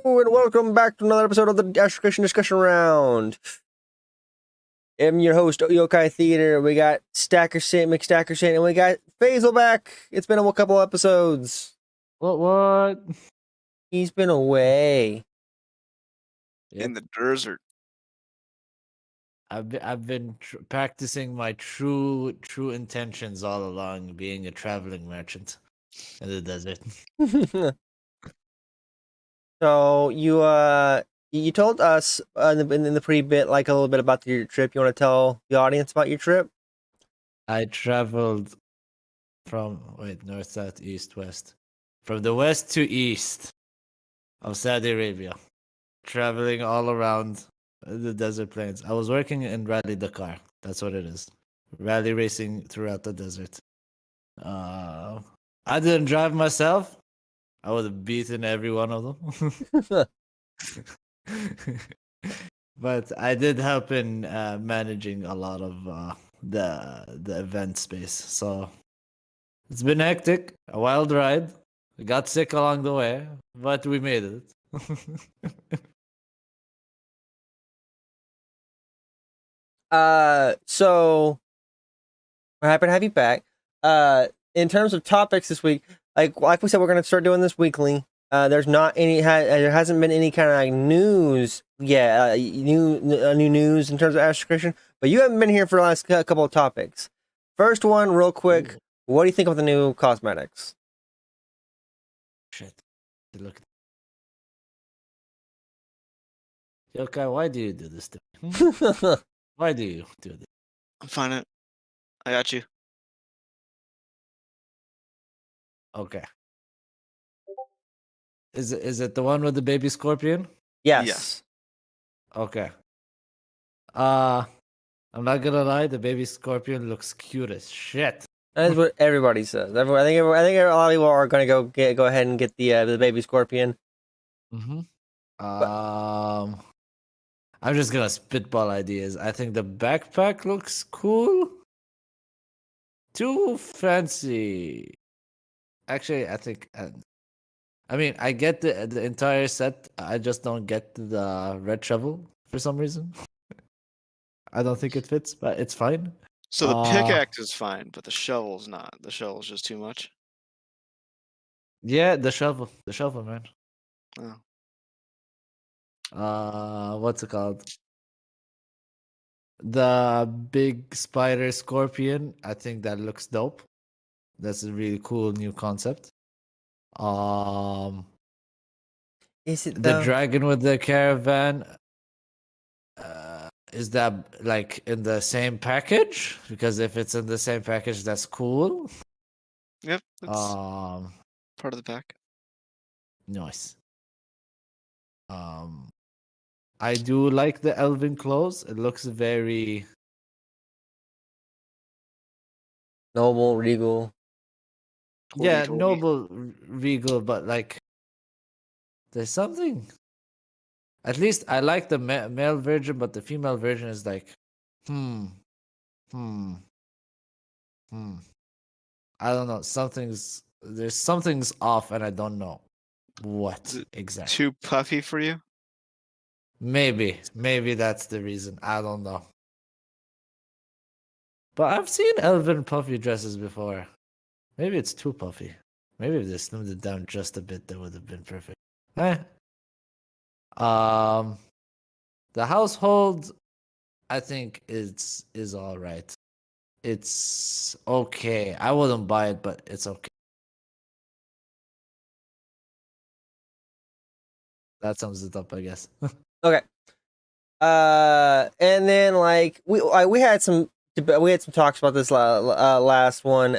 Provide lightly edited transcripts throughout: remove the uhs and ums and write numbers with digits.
and welcome back to another episode of the Asterisk Discussion Round. I'm your host, Yokai Theater. We got McStackerson, and we got Faisal back. It's been a couple episodes. What? He's been away. In the desert. I've been practicing my true intentions all along, being a traveling merchant in the desert. So you told us in the pre-bit like a little bit about your trip. You want to tell the audience about your trip? I traveled from north, south, east, west, from the west to east of Saudi Arabia, traveling all around the desert plains. I was working in Rally Dakar. That's what it is. Rally racing throughout the desert. I didn't drive myself. I would have beaten every one of them. But I did help in managing a lot of the event space. So it's been hectic, a wild ride. We got sick along the way, but we made it. So we're happy to have you back. In terms of topics this week, like we said, we're gonna start doing this weekly. There's not any. There hasn't been any kind of like news yet. New news in terms of Asterisk, but you haven't been here for the last couple of topics. First one, real quick. What do you think of the new cosmetics? Shit. Look. Yokai, why do you do this to me? Why do you do this? I'm fine. I got you. Okay. Is it the one with the baby scorpion? Yes. Okay. I'm not gonna lie, the baby scorpion looks cute as shit. That's what everybody says. I think a lot of people are gonna go ahead and get the baby scorpion. Mm-hmm. I'm just gonna spitball ideas. I think the backpack looks cool. Too fancy. Actually, I think. I mean, I get the entire set. I just don't get the red shovel for some reason. I don't think it fits, but it's fine. So the pickaxe is fine, but the shovel's not. The shovel's just too much. Yeah, the shovel, man. Oh. What's it called? The big spider scorpion. I think that looks dope. That's a really cool new concept. Is it the dragon with the caravan? Is that like in the same package? Because if it's in the same package, that's cool. Yep. That's part of the pack. Nice. I do like the elven clothes. It looks very noble, regal. Yeah, noble, regal, but like there's something. At least I like the male version, but the female version is like, I don't know. There's something's off, and I don't know what exactly. Too puffy for you? Maybe that's the reason. I don't know. But I've seen elven puffy dresses before. Maybe it's too puffy. Maybe if they slimmed it down just a bit, that would have been perfect. The household, I think is all right. It's okay. I wouldn't buy it, but it's okay. That sums it up, I guess. Okay. And then like we had some talks about this last one.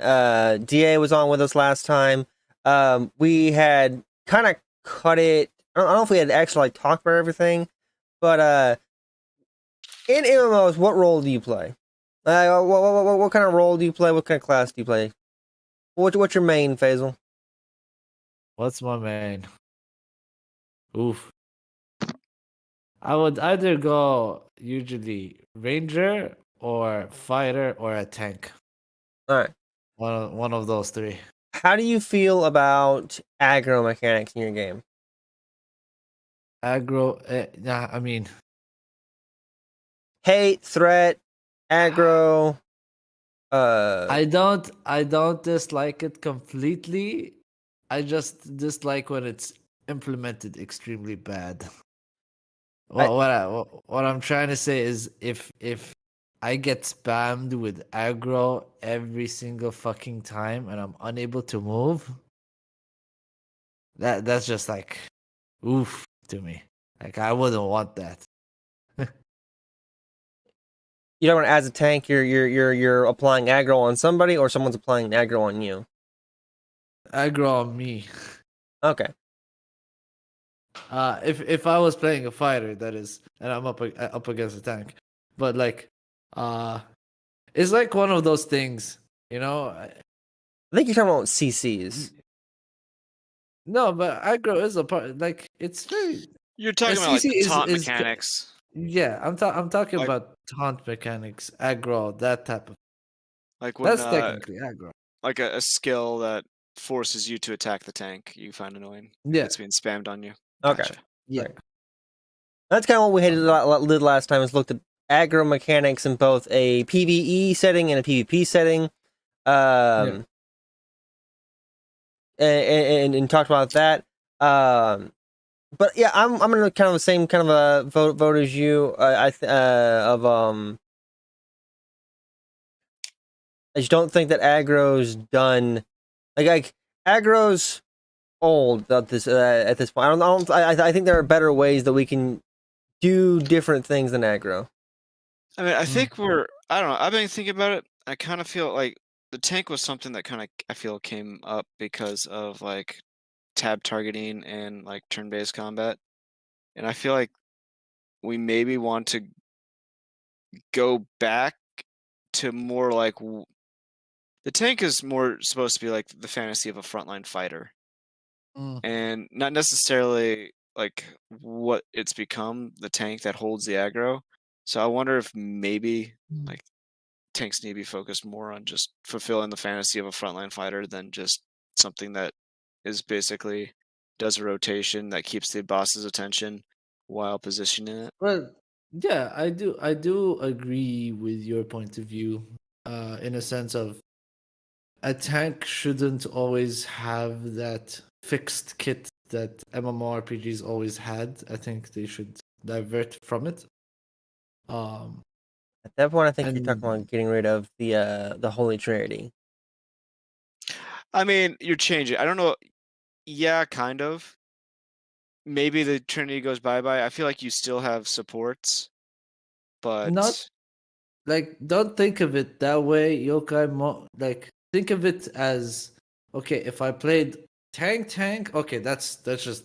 DA was on with us last time. We had kind of cut it. I don't know if we had actually like talked about everything, but in MMOs, what role do you play? What kind of role do you play? What kind of class do you play? What's your main, Faisal? What's my main? Oof. I would either go usually ranger or fighter or a tank. All right. One of those three. How do you feel about aggro mechanics in your game? Aggro. Yeah, I mean, Hate, threat, aggro. I don't dislike it completely. I just dislike when it's implemented extremely bad. I, What I'm trying to say is if I get spammed with aggro every single fucking time and I'm unable to move, that's just like oof to me. Like I wouldn't want that. you don't want as a tank, you're applying aggro on somebody, or someone's applying aggro on you. Aggro on me. Okay. If I was playing a fighter, that is, and I'm up against a tank, but like, it's like one of those things, you know. I think you're talking about CCs. No, but aggro is a part. Like it's very. You're talking about like CC the taunt is mechanics. yeah. I'm talking Like- about taunt mechanics, aggro, that type of. Like when That's technically aggro. like a skill that forces you to attack the tank you find annoying. Yeah, It's being spammed on you. Okay. Gotcha. yeah. Right. That's kind of what we did last time. Is looked at aggro mechanics in both a PvE setting and a PvP setting. And talked about that. But yeah, I'm gonna kind of the same kind of a vote as you. I just don't think that aggro's done. Like aggro's old at this point. I think there are better ways that we can do different things than aggro. I mean, I think I don't know. I've been thinking about it. I kind of feel like the tank was something that kind of I feel came up because of like tab targeting and like turn-based combat. And I feel like we maybe want to go back to more like the tank is more supposed to be like the fantasy of a frontline fighter and not necessarily like what it's become, the tank that holds the aggro. So I wonder if maybe like tanks need to be focused more on just fulfilling the fantasy of a frontline fighter than just something that is basically does a rotation that keeps the boss's attention while positioning it. Well, yeah, I do agree with your point of view. In a sense of a tank shouldn't always have that fixed kit that MMORPGs always had. I think they should divert from it. At that point, I think you're talking And about getting rid of the Holy Trinity. I mean, you're changing. I don't know. Yeah, kind of. Maybe the Trinity goes bye-bye. I feel like you still have supports, not but like don't think of it that way, Yokai. Like think of it as okay. If I played tank, okay, that's just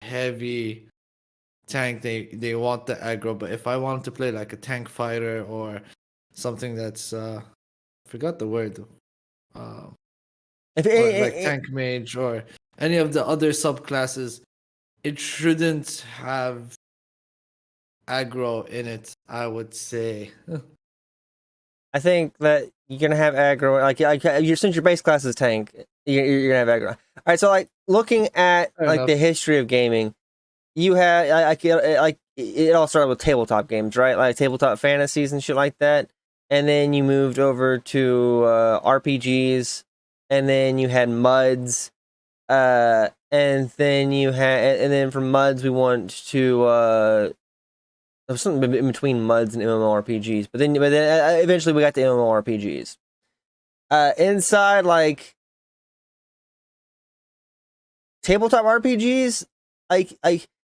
heavy tank. They want the aggro, but if I want to play like a tank fighter or something that's forgot the word, If or like tank mage or any of the other subclasses, it shouldn't have aggro in it, I would say. I think that you're gonna have aggro, since your base class is tank, you're gonna have aggro. All right, so like looking at Fair like enough. the history of gaming, you had like it all started with tabletop games, right? Like tabletop fantasies and shit like that, and then you moved over to RPGs, and then you had MUDs, and then from MUDs we went to there was something in between MUDs and MMORPGs, but then eventually we got to MMORPGs. Inside like tabletop RPGs, like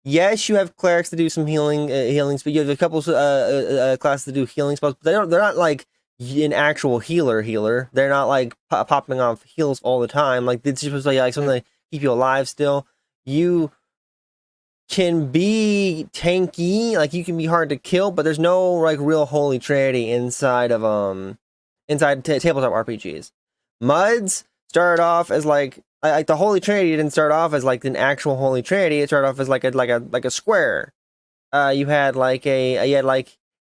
yes, you have clerics to do some healings, but you have a couple classes to do healing spells. But they're not like an actual healer. They're not like popping off heals all the time. Like it's supposed to be like something to keep you alive still. You can be tanky, like you can be hard to kill, but there's no like real holy trinity inside of tabletop RPGs. MUDs started off as like the holy trinity didn't start off as like an actual holy trinity. It started off as like a square. You had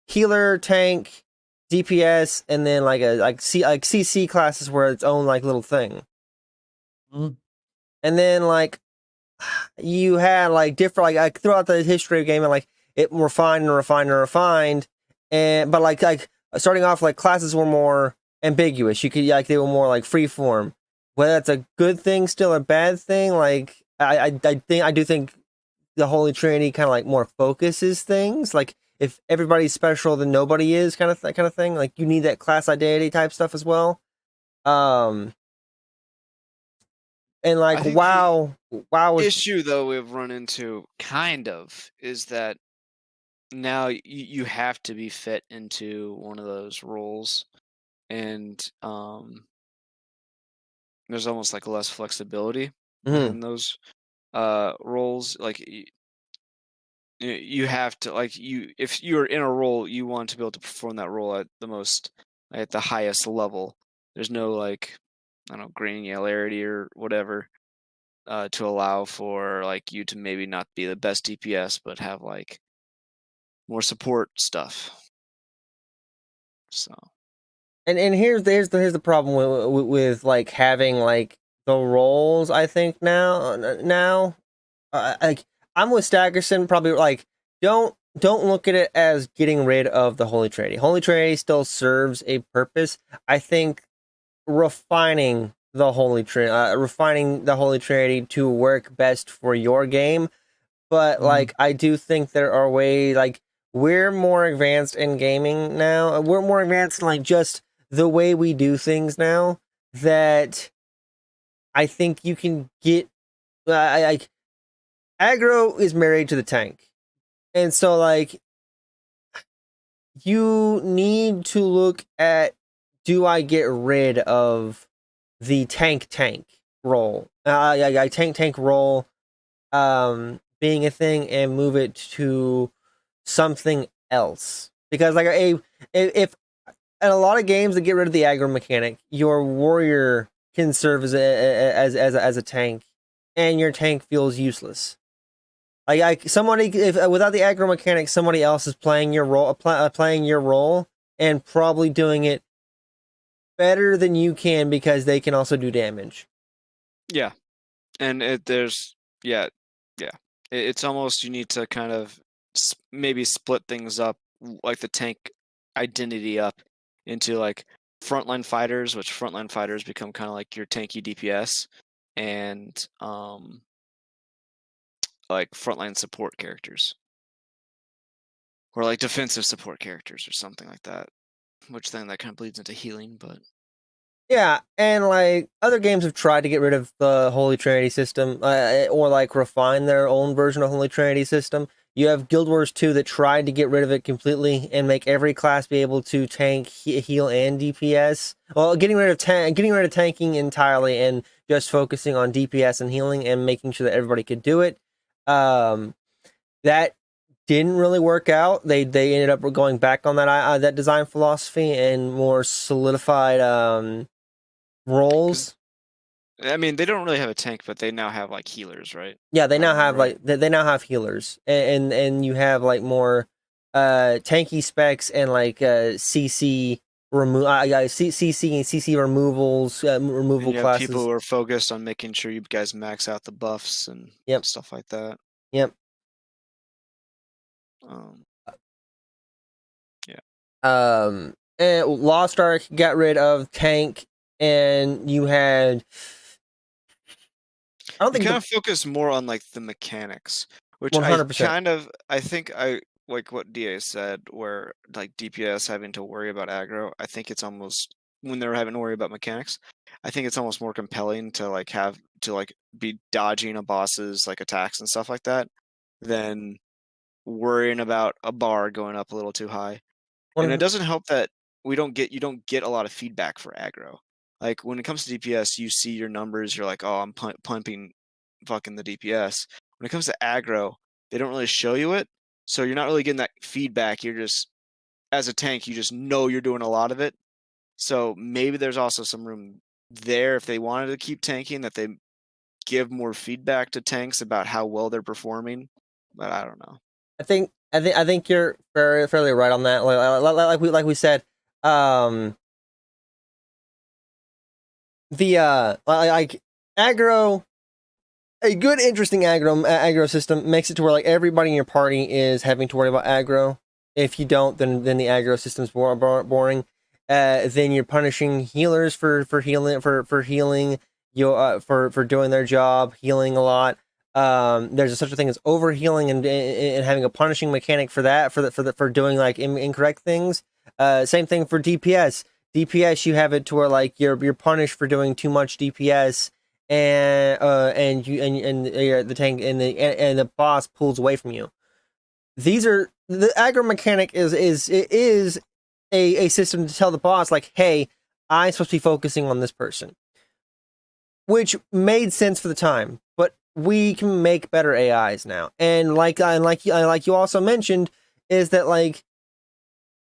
healer, tank, DPS, and then CC classes were its own like little thing. And then like you had like different like throughout the history of gaming, like it refined and refined and refined, and but like starting off like classes were more ambiguous. You could like they were more like free form. Whether that's a good thing, still a bad thing. Like I do think the Holy Trinity kind of like more focuses things. Like if everybody's special, then nobody is kind of that kind of thing. Like you need that class identity type stuff as well. Um, and I like think the WoW was issue though we've run into kind of is that now you have to be fit into one of those roles, and there's almost like less flexibility mhm. within those roles. Like you have to like if you're in a role, you want to be able to perform that role at the highest level. There's no like I don't know granularity or whatever to allow for like you to maybe not be the best DPS but have like more support stuff. So And here's the problem with like having like the roles. I think now like I'm with Stackerson. Probably like don't look at it as getting rid of the Holy Trinity. Holy Trinity still serves a purpose. I think refining the Holy Trinity to work best for your game. But like I do think there are ways like we're more advanced in gaming now. We're more advanced in like just the way we do things now that I think you can get like aggro is married to the tank. And so like you need to look at, do I get rid of the tank role? Tank role being a thing and move it to something else. Because like if in a lot of games that get rid of the aggro mechanic, your warrior can serve as a tank, and your tank feels useless. Like somebody, if without the aggro mechanic, somebody else is playing your role, and probably doing it better than you can because they can also do damage. yeah, and there's yeah. It's almost you need to kind of maybe split things up, like the tank identity up into like frontline fighters, which frontline fighters become kind of like your tanky DPS, and like frontline support characters, or like defensive support characters, or something like that. Which then that kind of bleeds into healing, but Yeah, and like other games have tried to get rid of the Holy Trinity system, or like refine their own version of Holy Trinity system. You have Guild Wars 2 that tried to get rid of it completely and make every class be able to tank, heal, and DPS. Well, getting rid of tanking entirely and just focusing on DPS and healing and making sure that everybody could do it. That didn't really work out. They ended up going back on that design philosophy and more solidified roles. I mean they don't really have a tank, but they now have like healers, right? Yeah, they If I now have remember right. like they now have healers, and you have like more tanky specs and like CC CC and CC removals, And removal you have people classes. who are focused on making sure you guys max out the buffs and Yep, stuff like that. yep. Um, yeah. And Lost Ark got rid of tank, and you had. I don't You think kind of focus more on like the mechanics, which 100%. I think I like what DA said, where like DPS having to worry about aggro. I think it's almost when they're having to worry about mechanics. I think it's almost more compelling to like have to like be dodging a boss's like attacks and stuff like that than worrying about a bar going up a little too high. And it doesn't help that you don't get a lot of feedback for aggro. Like when it comes to DPS, you see your numbers, you're like, oh, I'm pumping fucking the DPS. When it comes to aggro, they don't really show you it, so you're not really getting that feedback. You're just as a tank, you just know you're doing a lot of it. So maybe there's also some room there if they wanted to keep tanking that they give more feedback to tanks about how well they're performing. But I don't know. I think you're fairly right on that. Like we said, um, the like aggro. a good, interesting aggro system makes it to where like everybody in your party is having to worry about aggro. If you don't, then the aggro system's boring. Then you're punishing healers for healing for doing their job, healing a lot. There's such a thing as overhealing and having a punishing mechanic for that for doing like incorrect things. Same thing for DPS. DPS, you have it to where like you're punished for doing too much DPS, and the tank and the boss pulls away from you. These are the aggro mechanic is a system to tell the boss like, hey, I'm supposed to be focusing on this person, which made sense for the time, but we can make better AIs now. And like you also mentioned, is that like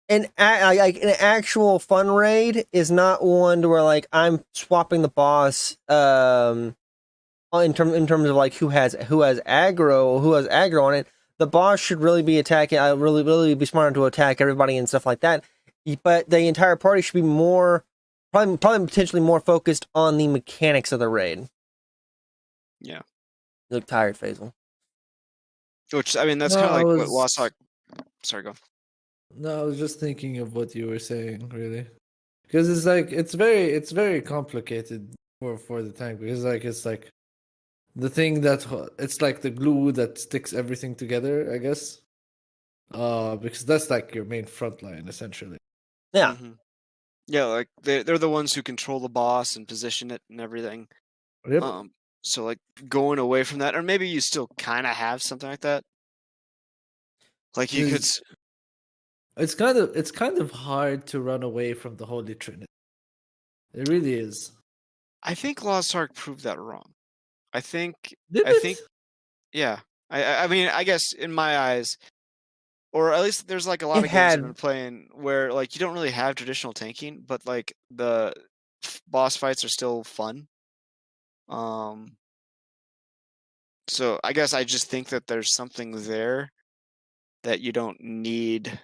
an actual fun raid is not one to where like I'm swapping the boss in terms of like who has aggro on it. The boss should really be attacking. I really be smart to attack everybody and stuff like that. But the entire party should be more, probably potentially more focused on the mechanics of the raid. Yeah. You look tired, Faisal. Which, I mean, that's kind of like what Lost Ark. Sorry, go. No, I was just thinking of what you were saying, really, because it's like it's very complicated for the tank, because like it's like the thing that it's like the glue that sticks everything together, I guess. Because that's like your main front line essentially. Yeah. Mm-hmm. Yeah, like they're the ones who control the boss and position it and everything. Yep. So like going away from that, or maybe you still kind of have something like that. Like you could. It's kind of hard to run away from the Holy Trinity. It really is. I think Lost Ark proved that wrong. I think. Yeah. I mean, I guess in my eyes, or at least there's like a lot of games I've been playing where like you don't really have traditional tanking, but like the boss fights are still fun. So I guess I just think that there's something there that you don't need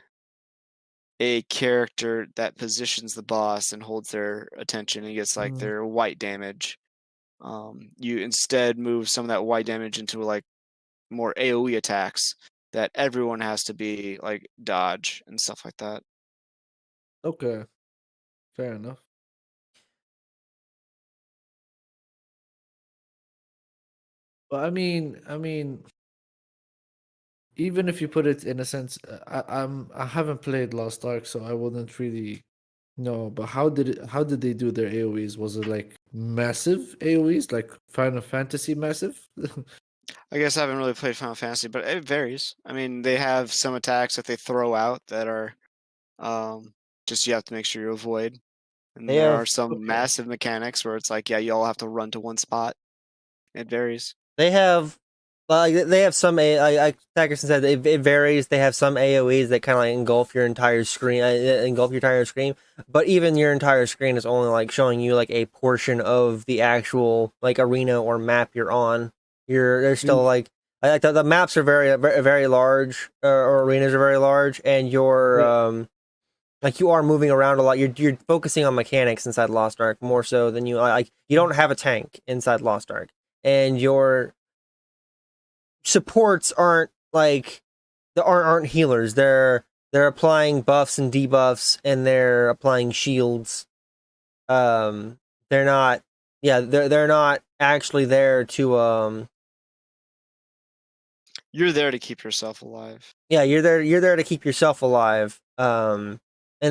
a character that positions the boss and holds their attention and gets like their white damage. You instead move some of that white damage into like more AoE attacks that everyone has to be like dodge and stuff like that. Okay, fair enough. But I mean, even if you put it in a sense, I haven't played Lost Ark, so I wouldn't really know. But how did they do their AoEs? Was it like massive AoEs, like Final Fantasy massive? I guess I haven't really played Final Fantasy, but it varies. I mean, they have some attacks that they throw out that are just you have to make sure you avoid. And there are some massive mechanics where it's like, yeah, you all have to run to one spot. It varies. They have some like McStackerson said it varies. They have some AoEs that kind of like engulf your entire screen, but even your entire screen is only like showing you like a portion of the actual like arena or map you're on. There's still like the maps are very large, or arenas are very large, and you're like you are moving around a lot. You're focusing on mechanics inside Lost Ark more so than you like. You don't have a tank inside Lost Ark, and your supports aren't healers. They're applying buffs and debuffs, and they're applying shields. They're not. Yeah, they're not actually there to You're there to keep yourself alive. Yeah, you're there to keep yourself alive. And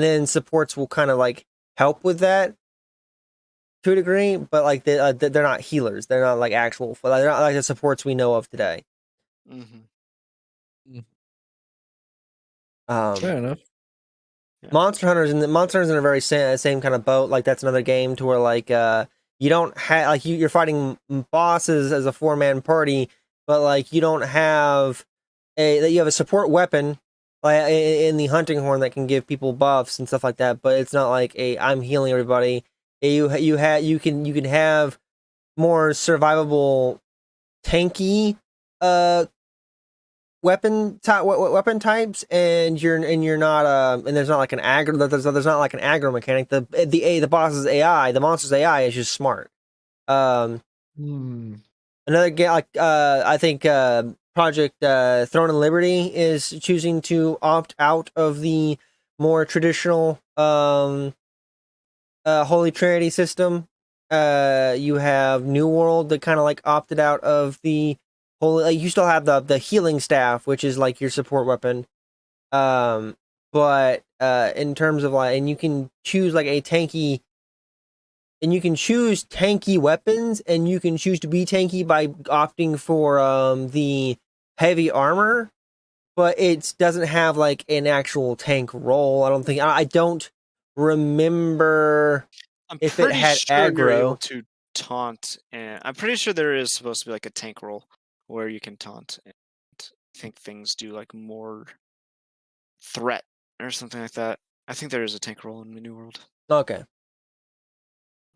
then supports will kind of like help with that to a degree, but like they're not healers. They're not like they're not like the supports we know of today. Mm-hmm. Fair enough. Yeah. Monster Hunters in a very same kind of boat. Like that's another game to where like you don't have like you're fighting bosses as a 4-man party, but like you don't have you have a support weapon like in the hunting horn that can give people buffs and stuff like that. But it's not like I'm healing everybody. You can have more survivable tanky weapon types, and you're not and there's not like an aggro there's not like an aggro mechanic. The boss's AI, the monster's AI is just smart. Another game like I think Project Throne and Liberty is choosing to opt out of the more traditional Holy Trinity system. You have New World that kind of like opted out of the holy. Like, you still have the healing staff, which is like your support weapon. But in terms of like, and you can choose like a tanky, and you can choose tanky weapons, and you can choose to be tanky by opting for the heavy armor, but it doesn't have like an actual tank role. I don't think. I don't remember I'm if it pretty had sure you're able aggro. to taunt, and I'm pretty sure there is supposed to be like a tank roll where you can taunt. And I think things do like more threat or something like that. I think there is a tank roll in the New World Okay.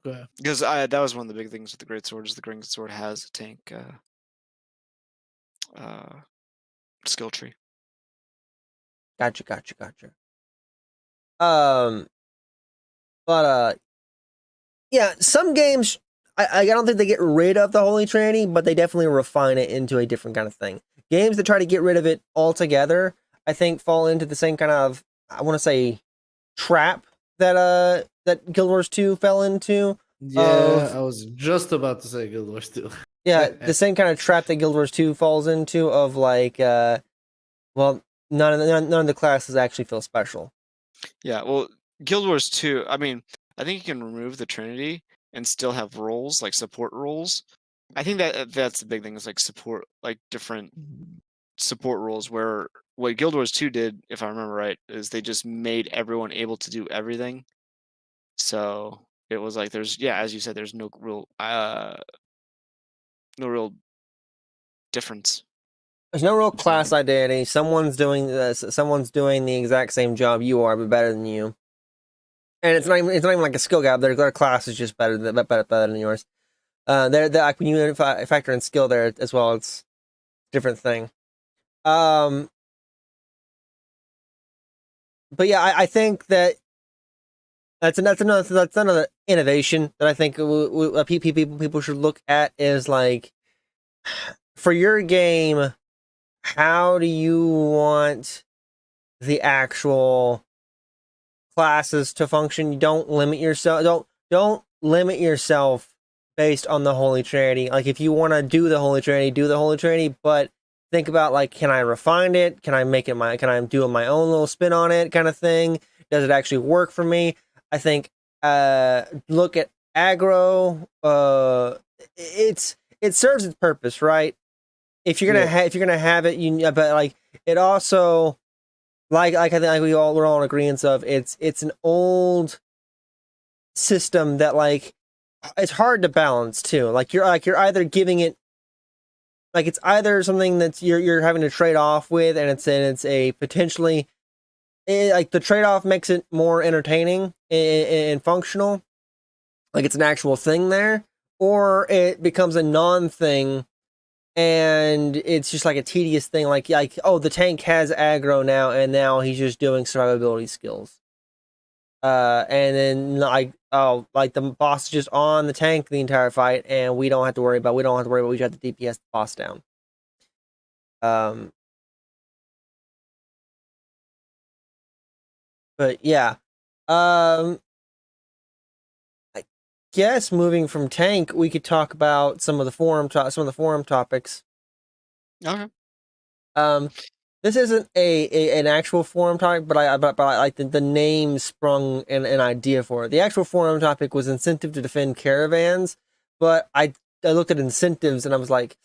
Okay. because that was one of the big things with the Great Sword is the Great Sword has a tank skill tree. Gotcha. Um, but yeah, some games I don't think they get rid of the Holy Trinity, but they definitely refine it into a different kind of thing. Games that try to get rid of it altogether, I think, fall into the same kind of, I want to say, trap that Guild Wars 2 fell into. Yeah, Of I was just about to say Guild Wars 2. Yeah, the same kind of trap that Guild Wars 2 falls into of like well, none of the classes actually feel special. Yeah, well, Guild Wars 2, I mean, I think you can remove the Trinity and still have roles, like support roles. I think that's the big thing is like support, like different support roles where what Guild Wars 2 did, if I remember right, is they just made everyone able to do everything. So it was like there's as you said, there's no real difference. There's no real between class them. identity. Someone's doing the exact same job you are, but better than you. And it's Yeah. not even like a skill gap. Their class is just better than yours. They're like when you factor in skill there as well, it's a different thing. But yeah, I think that that's another innovation that I think people should look at is like, for your game, how do you want the actual classes to function? You don't limit yourself. Don't limit yourself based on the Holy Trinity. Like, if you want to do the Holy Trinity, do the Holy Trinity. But think about, like, can I refine it? Can I make it my? Can I do my own little spin on it? Kind of thing. Does it actually work for me? I think. Look at aggro. It serves its purpose, right? If you're gonna if you're gonna have it, but like, it also, I think, like we're all in agreement of, it's an old system that, like, it's hard to balance too. Like, you're either giving it, like, it's either something that you're having to trade off with, and it's a potentially, like, the trade off makes it more entertaining and functional, like it's an actual thing there, or it becomes a non thing and it's just like a tedious thing, like, oh, the tank has aggro now, and now he's just doing survivability skills. And then, like, oh, like, the boss is just on the tank the entire fight, and we don't have to worry about we just have to DPS the boss down. But yeah. I guess moving from tank, we could talk about some of the forum topics. Okay. This isn't an actual forum topic, but I like the name sprung an idea for it. The actual forum topic was incentive to defend caravans, but I looked at incentives and I was like,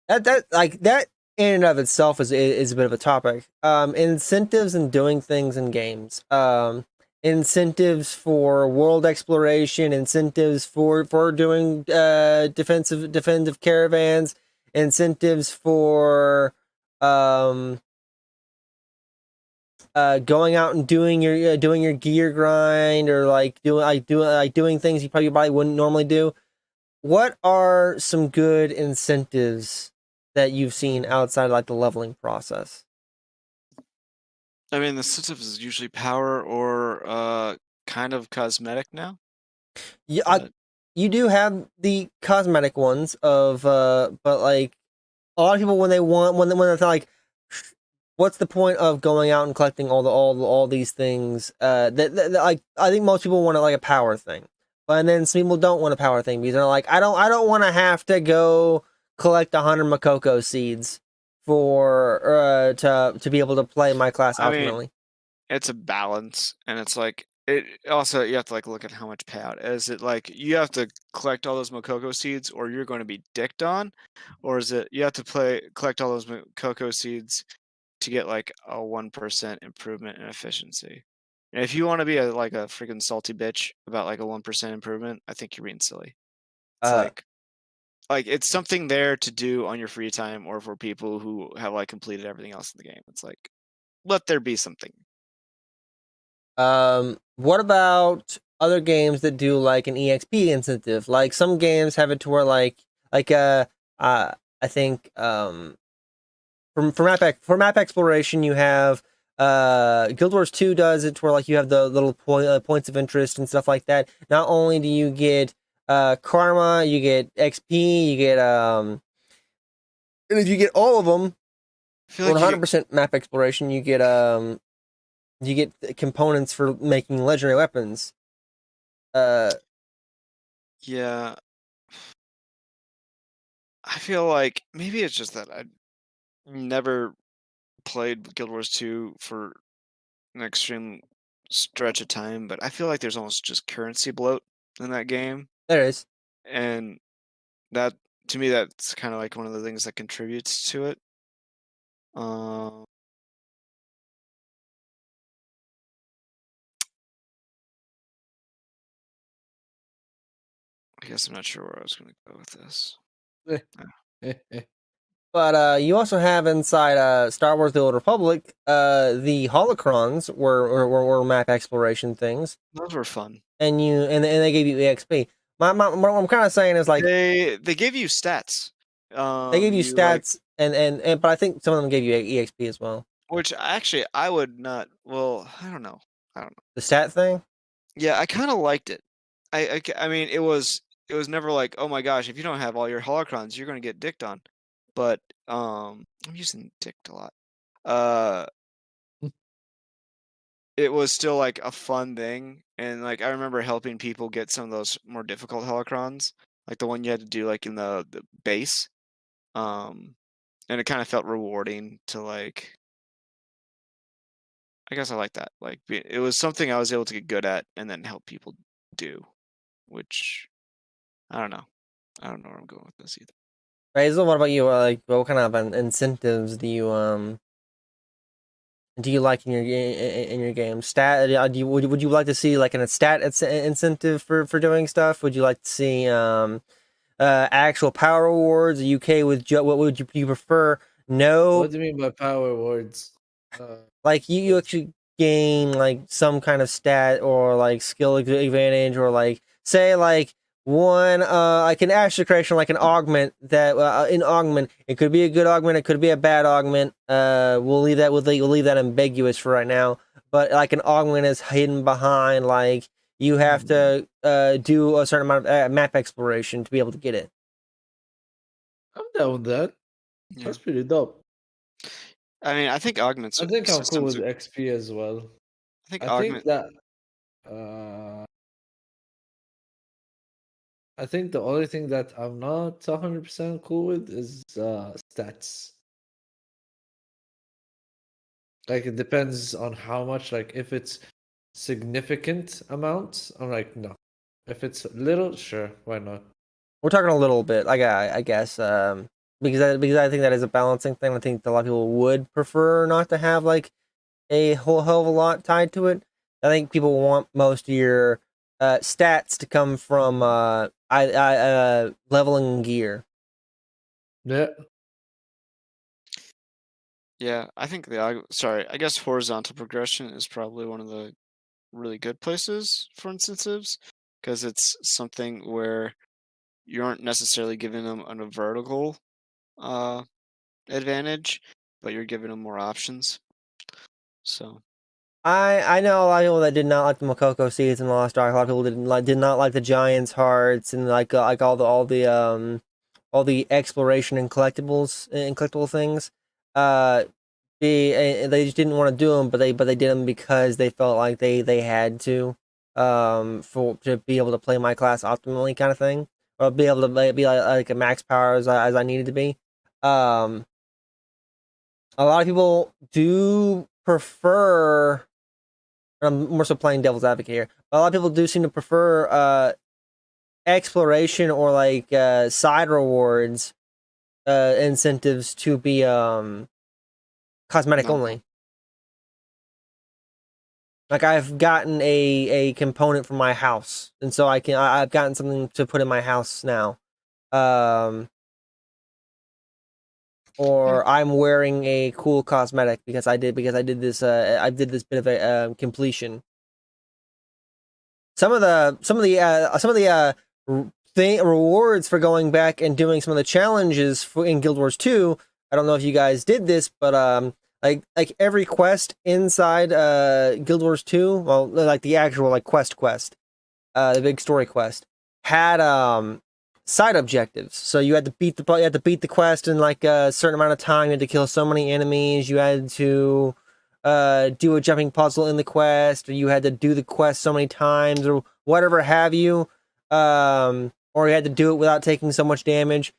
that in and of itself is a bit of a topic. Incentives and doing things in games. Incentives for world exploration, incentives for doing defensive caravans, incentives for going out and doing your gear grind, or like doing things you probably wouldn't normally do. What are some good incentives that you've seen outside of, like, the leveling process? I mean, the incentive is usually power or kind of cosmetic now. Yeah, But you do have the cosmetic ones of but like a lot of people when they're like, what's the point of going out and collecting all these things? That like I think most people want it like a power thing, but then some people don't want a power thing because they're like, I don't want to have to go collect 100 Makoko seeds for to be able to play my class I mean, optimally. it's a balance, and it's like it also you have to like look at how much payout. Is it like you have to collect all those Makoko seeds or you're going to be dicked on? Or is it you have to collect all those Makoko seeds to get like a 1% improvement in efficiency? And if you want to be like a freaking salty bitch about like a 1% improvement, I think you're being silly. It's Uh, like it's something there to do on your free time or for people who have like completed everything else in the game. It's like let there be something. what about other games that do like an EXP incentive? Like some games have it to where like I think for map exploration you have Guild Wars 2 does it to where like you have the little points of interest and stuff like that. Not only do you get karma, you get XP, you get and if you get all of them, I feel like you get 100% map exploration, you get components for making legendary weapons. Uh, yeah. I feel like maybe it's just that I never played Guild Wars 2 for an extreme stretch of time, but I feel like there's almost just currency bloat in that game. there is. And that to me that's kind of like one of the things that contributes to it. Um I guess I'm not sure where I was going to go with this. But you also have inside Star Wars: The Old Republic, the holocrons were map exploration things, Those were fun. and they gave you EXP. What I'm kind of saying is like They give you stats. they gave you You like stats, and but I think some of them gave you EXP as well. which actually I would not. Well, I don't know. I don't know. The stat thing. Yeah, I kind of liked it. I mean, it was never like, oh my gosh, if you don't have all your holocrons, you're gonna get dicked on. But I'm using dicked a lot. Uh, it was still like a fun thing, and like I remember helping people get some of those more difficult holocrons, like the one you had to do like in the base. Um, and it kind of felt rewarding to like. I guess I like that. Like it was something I was able to get good at and then help people do, which I don't know. I don't know where I'm going with this either. Faisal, what about you? Like, what kind of incentives do you like in your game? Stat? Do you, would you like to see like an stat incentive for doing stuff? Would you like to see actual power awards? Are you okay with what would you prefer? No, What do you mean by power words? like you actually gain like some kind of stat or like skill advantage or like say like one like an astral creation like an augment that in augment it could be a good augment, it could be a bad augment. We'll leave that ambiguous for right now, but like an augment is hidden behind like you have to do a certain amount of map exploration to be able to get it. I'm down with that. Yeah. That's pretty dope. I mean, I think augments I think I'm cool systems. with XP as well. I think I think augment. that uh I think the only thing that I'm not 100% cool with is stats. Like it depends on how much. Like if it's significant amounts, I'm like no. If it's little, sure, why not? We're talking a little bit, like I guess, because I think that is a balancing thing. I think a lot of people would prefer not to have like a whole hell of a lot tied to it. I think people want most of your stats to come from leveling gear. Yeah. Yeah, I think I guess horizontal progression is probably one of the really good places for incentives because it's something where you aren't necessarily giving them a vertical advantage, but you're giving them more options. So I know a lot of people that did not like the Makoko Seeds in Lost Ark. A lot of people did not like the Giant's Hearts and like all the exploration and collectible things. Uh, they just didn't want to do them, but they did them because they felt like they had to for to be able to play my class optimally, kind of thing, or be able to be like a max power as I needed to be. Um, a lot of people do prefer. I'm more so playing devil's advocate here. A lot of people do seem to prefer exploration or like side rewards incentives to be cosmetic No. only. Like I've gotten a component from my house, and so I've gotten something to put in my house now. Or I'm wearing a cool cosmetic because I did this I did this bit of a completion. Some of the rewards for going back and doing some of the challenges in Guild Wars 2. I don't know if you guys did this, but like every quest inside Guild Wars 2, well, like the actual like quest, the big story quest had side objectives. So you had to beat the quest in like a certain amount of time. You had to kill so many enemies. You had to do a jumping puzzle in the quest, or you had to do the quest so many times, or whatever have you. Or you had to do it without taking so much damage.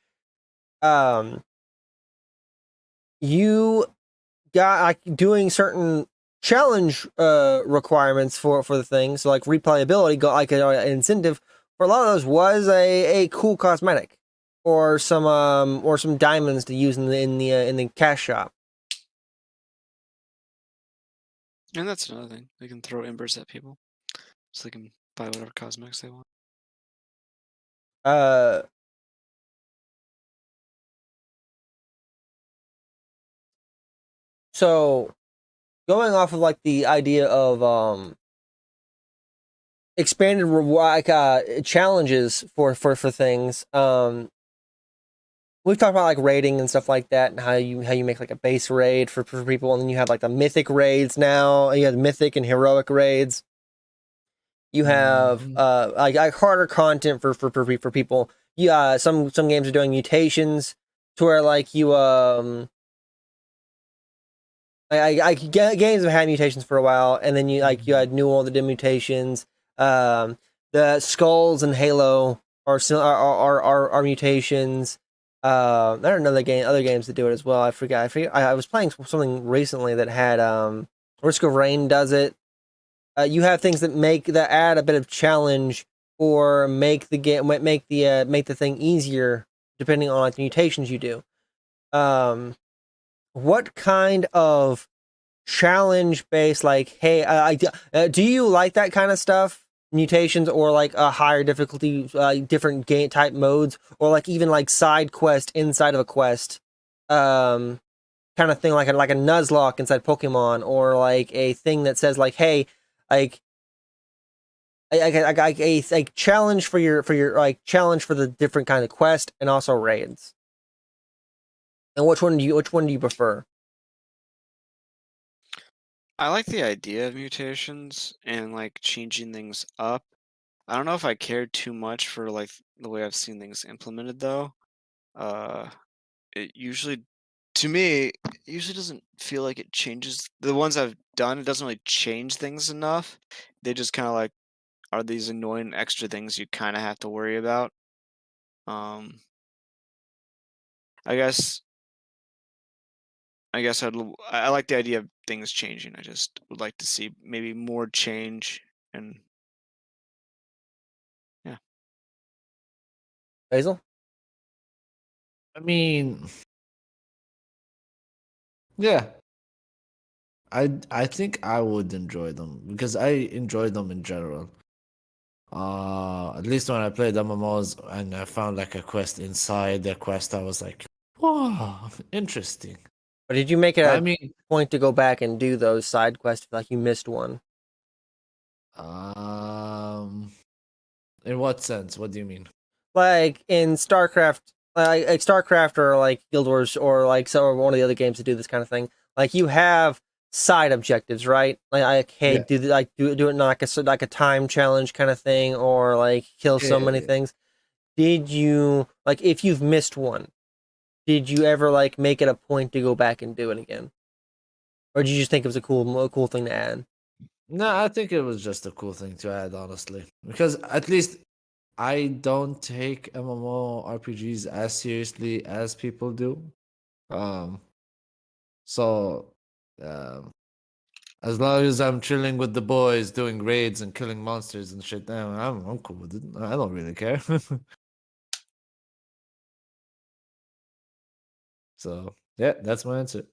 You got like doing certain challenge requirements for the thing. So like replayability got like an incentive for a lot of those was a cool cosmetic or some diamonds to use in the cash shop. And that's another thing. They can throw embers at people, so they can buy whatever cosmetics they want. So going off of like the idea of expanded like challenges for things, we've talked about like raiding and stuff like that, and how you make like a base raid for people, and then you have like the mythic raids now. You have mythic and heroic raids. You have like harder content for people. Yeah, some games are doing mutations to where like you games have had mutations for a while, and then you had New World that did mutations. The skulls and Halo are mutations. There are other games that do it as well. I forgot. I was playing something recently that had Risk of Rain does it. You have things that add a bit of challenge or make the thing easier depending on like the mutations you do. What kind of challenge based, like, hey, do you like that kind of stuff? Mutations or like a higher difficulty, different game type modes, or like even like side quest inside of a quest, kind of thing, like a Nuzlocke inside Pokemon, or like a thing that says like, hey, like a challenge for your like challenge for the different kind of quest and also raids. And which one do you prefer? I like the idea of mutations and like changing things up. I don't know if I cared too much for like the way I've seen things implemented though. It usually, to me, it usually doesn't feel like it changes. The ones I've done, it doesn't really change things enough. They just kind of like are these annoying extra things you kind of have to worry about. Um, I guess I like the idea of things changing. I just would like to see maybe more change and yeah. Basil? I mean, yeah, I think I would enjoy them because I enjoy them in general. At least when I played MMOs and I found like a quest inside the quest, I was like, wow, interesting. Or did you make it I a mean, point to go back and do those side quests if like you missed one? um, in what sense? What do you mean? Like in StarCraft, like StarCraft or like Guild Wars or like one of the other games that do this kind of thing. Like you have side objectives, right? Like hey, Yeah. do it in like a time challenge kind of thing, or like kill so many Yeah. things. Did you like if you've missed one? Did you ever like make it a point to go back and do it again, or did you just think it was a cool thing to add? No, I think it was just a cool thing to add, honestly, because at least I don't take MMORPGs as seriously as people do. Um, so um, as long as I'm chilling with the boys, doing raids and killing monsters and shit, I'm cool with it. I don't really care. So yeah, that's my answer.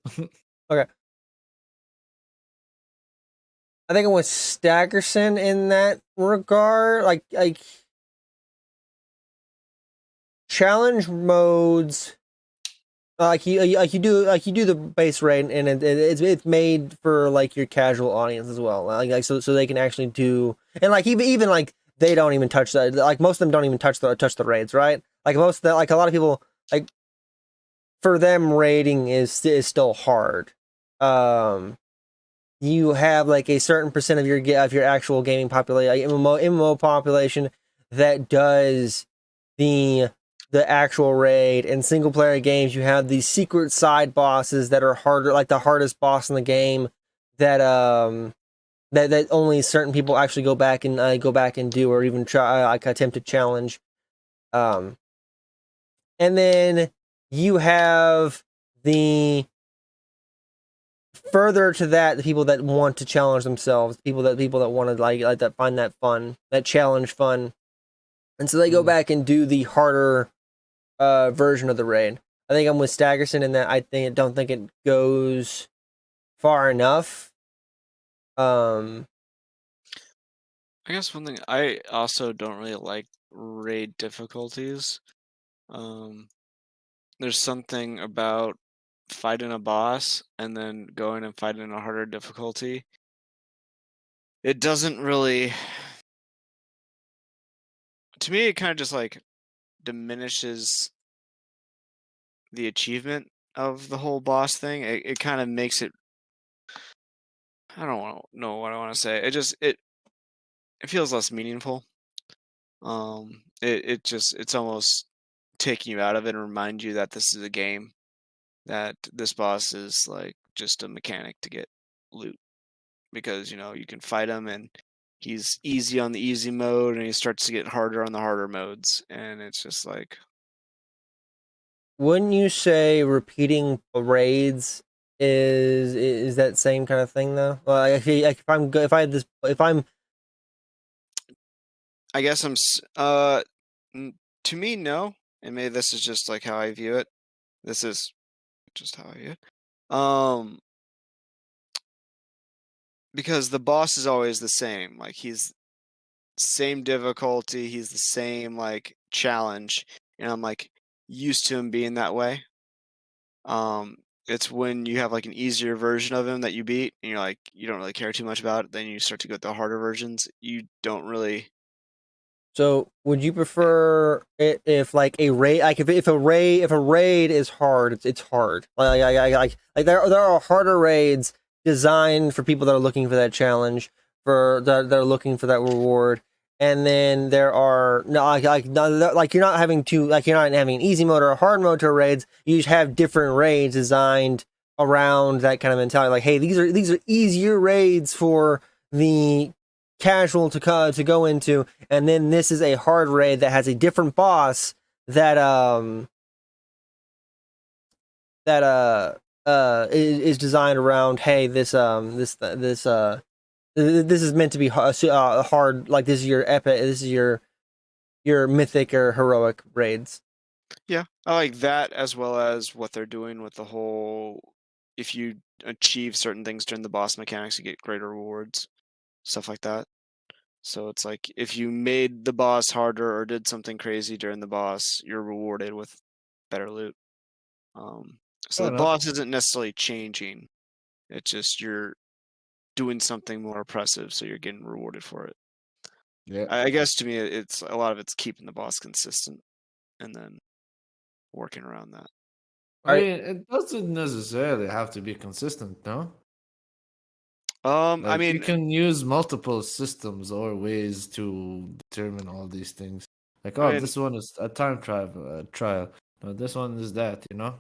Okay. I think it was Stackerson in that regard. Like challenge modes, you do the base raid, and it's made for like your casual audience as well. Like so they can actually do, and like even like they don't even touch that. Like most of them don't even touch the raids, right? Like most of the, like a lot of people, like for them raiding is still hard. You have like a certain percent of your actual gaming population, like MMO population, that does the actual raid. In single player games, you have these secret side bosses that are harder, like the hardest boss in the game, that that only certain people actually go back and do, or even try like attempt to challenge. Um, and then you have the further to that, the people that want to challenge themselves, people that want to like that find that fun, that challenge fun, and so they go Mm. back and do the harder version of the raid. I think I'm with Staggerson in that don't think it goes far enough. I guess one thing I also don't really like raid difficulties. Um, there's something about fighting a boss and then going and fighting a harder difficulty. It doesn't really, to me, it kind of just like diminishes the achievement of the whole boss thing. It kind of makes it, I don't know what I want to say. It feels less meaningful. It's almost taking you out of it and remind you that this is a game, that this boss is like just a mechanic to get loot, because you can fight him and he's easy on the easy mode and he starts to get harder on the harder modes, and it's just like, Wouldn't you say repeating raids is that same kind of thing though? Like if I'm if I had this if I'm I guess to me, no, and maybe this is just like how I view it. This is just how I view it. Because the boss is always the same. Like, he's same difficulty, he's the same like challenge, and I'm like used to him being that way. It's when you have like an easier version of him that you beat, and you're like, you don't really care too much about it. Then you start to go with the harder versions. You don't really. So, would you prefer it if like a raid, like if a raid is hard, it's hard. Like there are harder raids designed for people that are looking for that challenge, for that are looking for that reward, and then there are no like you're not having to like you're not having an easy mode or a hard mode to raids. You just have different raids designed around that kind of mentality. Like, hey, these are easier raids for the casual to go into, and then this is a hard raid that has a different boss that is designed around, hey, this is meant to be hard, like this is your epic, this is your mythic or heroic raids. Yeah, I like that, as well as what they're doing with the whole, if you achieve certain things during the boss mechanics, you get greater rewards, stuff like that. So it's like if you made the boss harder or did something crazy during the boss, you're rewarded with better loot. Um, so Fair the enough. boss isn't necessarily changing. It's just you're doing something more oppressive, so you're getting rewarded for it. Yeah. I guess to me, it's a lot of it's keeping the boss consistent and then working around that. I All right, mean, it doesn't necessarily have to be consistent, no? I Like you mean, can use multiple systems or ways to determine all these things. Like, I oh, mean, this one is a time trial. No, this one is that. You know?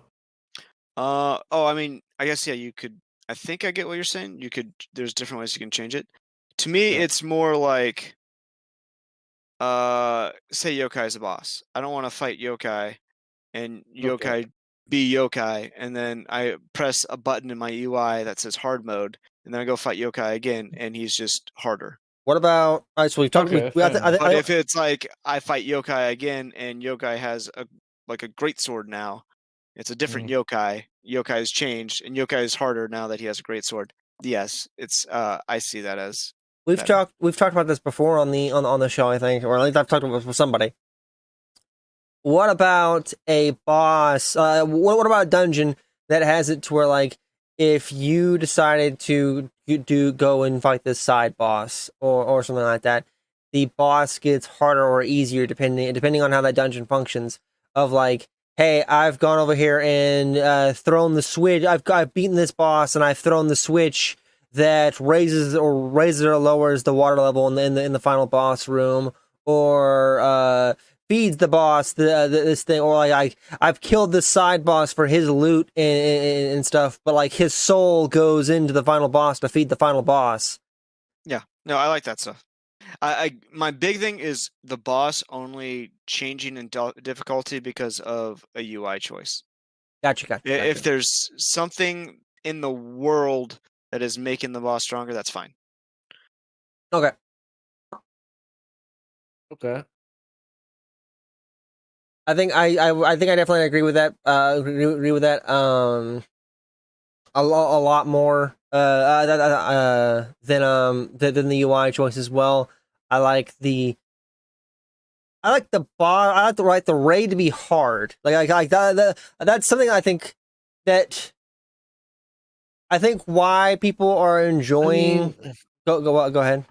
I mean, I guess yeah, you could. I think I get what you're saying. You could. There's different ways you can change it. To me, Yeah. it's more like, say Yokai is a boss. I don't want to fight Yokai and Okay. Yokai be Yokai, and then I press a button in my UI that says hard mode, and then I go fight Yokai again, and he's just harder. What about? All right, so we've talked. Okay. Fair enough. But if it's like I fight Yokai again, and Yokai has a great sword now, it's a different Yokai. Yokai has changed, and Yokai is harder now that he has a great sword. Yes, it's I see that as we've better. talked about this before on the show, I think, or at least I've talked about it with somebody. What about a boss? What about a dungeon that has it to where, like, if you decided to go and fight this side boss or something like that, the boss gets harder or easier depending on how that dungeon functions. Of like, hey, I've gone over here and thrown the switch. I've beaten this boss and I've thrown the switch that raises or lowers the water level in the final boss room, or feeds the boss this thing, or like I've killed this side boss for his loot and stuff, but like his soul goes into the final boss to feed the final boss. Yeah, no, I like that stuff. I my big thing is the boss only changing in difficulty because of a UI choice. Gotcha. If there's something in the world that is making the boss stronger, that's fine. Okay. Okay. I think I think I definitely agree with that. Agree with that. A lot more than the UI choice as well. I like the bar. I like the raid to be hard. Like that. That's something I think that why people are I enjoying. mean, Go ahead.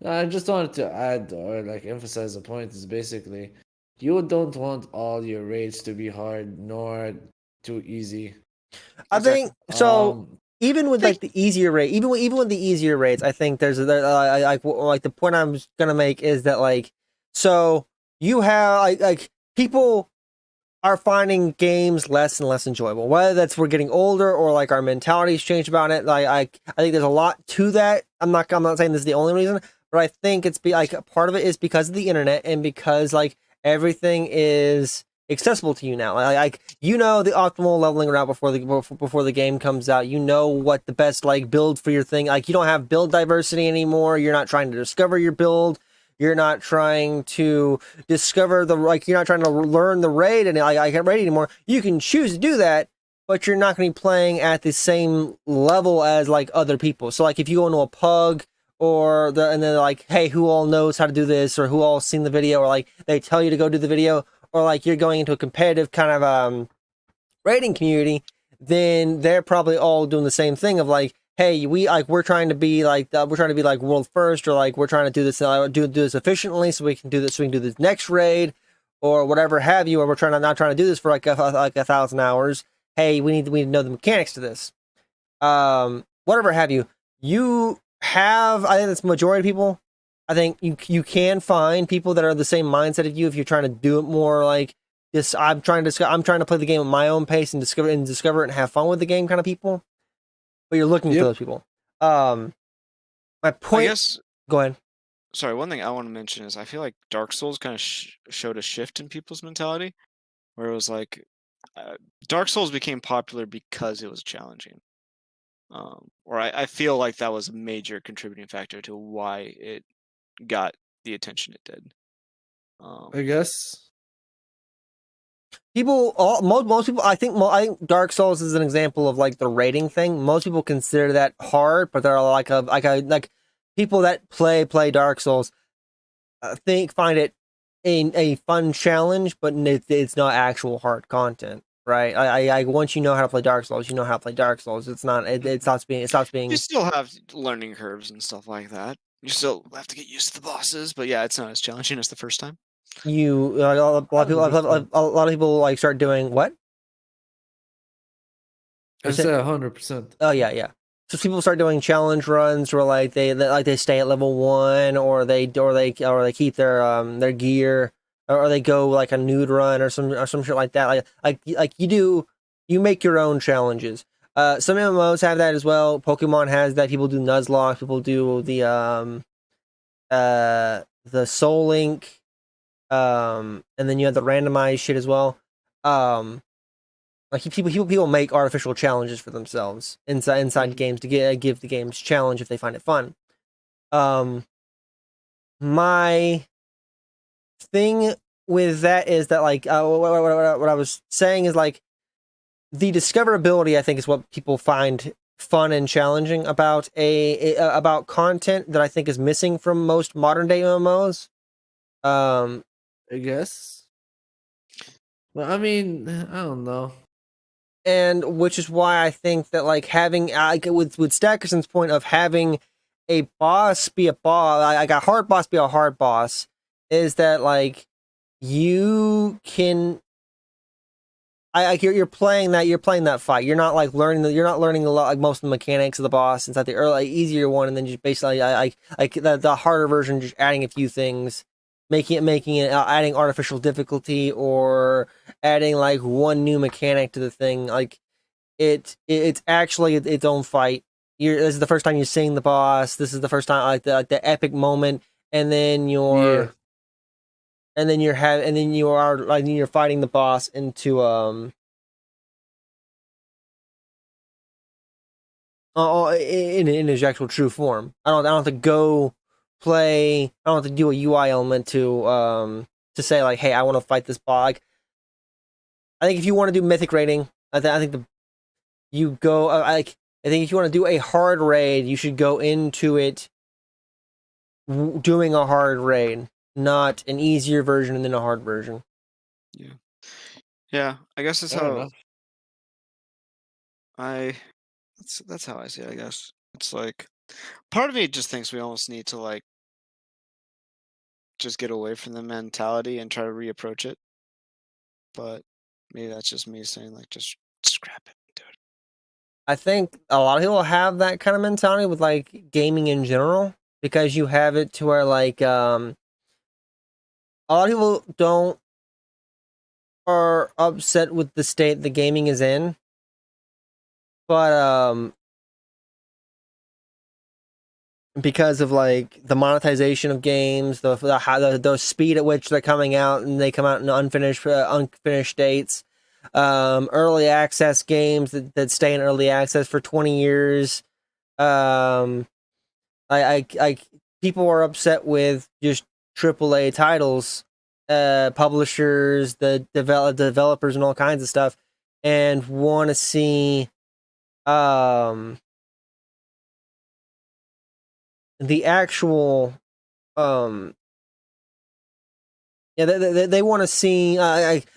I just wanted to add or like emphasize the point is basically you don't want all your raids to be hard nor too easy. I think Exactly. so. Even with Think like the easier rate, even with the easier rates, I think there's like the point I'm gonna make is that like, so you have like people are finding games less and less enjoyable. Whether that's we're getting older or like our mentality's changed about it. Like I think there's a lot to that. I'm not saying this is the only reason, but I think it's like part of it is because of the internet and because like everything is accessible to you now. Like you know the optimal leveling route before the game comes out. You know what the best like build for your thing. Like you don't have build diversity anymore. You're not trying to discover your build. You're not trying to discover you're not trying to learn the raid and I can't raid anymore. You can choose to do that, but you're not going to be playing at the same level as like other people. So like if you go into a pug and then they're like, hey, who all knows how to do this, or who all seen the video, or like they tell you to go do the video, or like you're going into a competitive kind of raiding community, then they're probably all doing the same thing of like, hey, we're trying to be like world first, or like we're trying to do this do this efficiently so we can do this next raid or whatever have you, or we're not trying to do this for like 1,000 hours. Hey, we need to know the mechanics to this. Whatever have you. You have, I think that's the majority of people. I think you can find people that are the same mindset of you if you're trying to do it more like this. I'm trying to play the game at my own pace and discover it and have fun with the game kind of people. But you're looking for those people. My point. I guess. Go ahead. Sorry, one thing I want to mention is I feel like Dark Souls kind of showed a shift in people's mentality, where it was like Dark Souls became popular because it was challenging. Or I feel like that was a major contributing factor to why it got the attention it did. I guess. Most people, I think Dark Souls is an example of like the rating thing. Most people consider that hard, but there are like people that play Dark Souls find it a fun challenge, but it's not actual hard content, right? I once you know how to play Dark Souls, you know how to play Dark Souls. It stops being. You still have learning curves and stuff like that. You still have to get used to the bosses, but yeah, it's not as challenging as the first time. A lot of people like start doing what? I say 100%. Oh yeah. So people start doing challenge runs where like they stay at level 1, or they keep their gear, or they go like a nude run or some shit like that. Like you make your own challenges. Some MMOs have that as well. Pokemon has that. People do Nuzlocke. People do the Soul Link, and then you have the randomized shit as well. Like people make artificial challenges for themselves inside games to give the games challenge if they find it fun. My thing with that is that like what I was saying is like the discoverability, I think, is what people find fun and challenging about about content that I think is missing from most modern day MMOs. I guess. Well, I mean, I don't know. And which is why I think that like having with Stackerson's point of having a boss be a boss, like a hard boss be a hard boss, is that like you can you're playing that fight. You're not like learning a lot, like most of the mechanics of the boss inside the early easier one, and then just basically the harder version, just adding a few things, making it adding artificial difficulty, or adding like one new mechanic to the thing. Like it's actually its own fight. This is the first time you're seeing the boss. This is the first time the epic moment, and then Yeah. you're fighting the boss into in his actual true form. I don't have to go play. I don't have to do a UI element to say like, hey, I want to fight this boss. Like, I think if you want to do mythic rating, I think you go like, I think if you want to do a hard raid, you should go into it doing a hard raid, not an easier version and then a hard version. Yeah, I guess that's Fair how enough. that's how I see it, I guess. It's like part of me just thinks we almost need to like just get away from the mentality and try to reapproach it. But maybe that's just me saying like just scrap it, dude. I think a lot of people have that kind of mentality with like gaming in general, because you have it to where like a lot of people don't are upset with the state the gaming is in, but because of like the monetization of games, the speed at which they're coming out, and they come out in unfinished states, early access games that stay in early access for 20 years. I people are upset with just AAA titles, publishers, the developers, and all kinds of stuff, and want to see the actual yeah, they want to see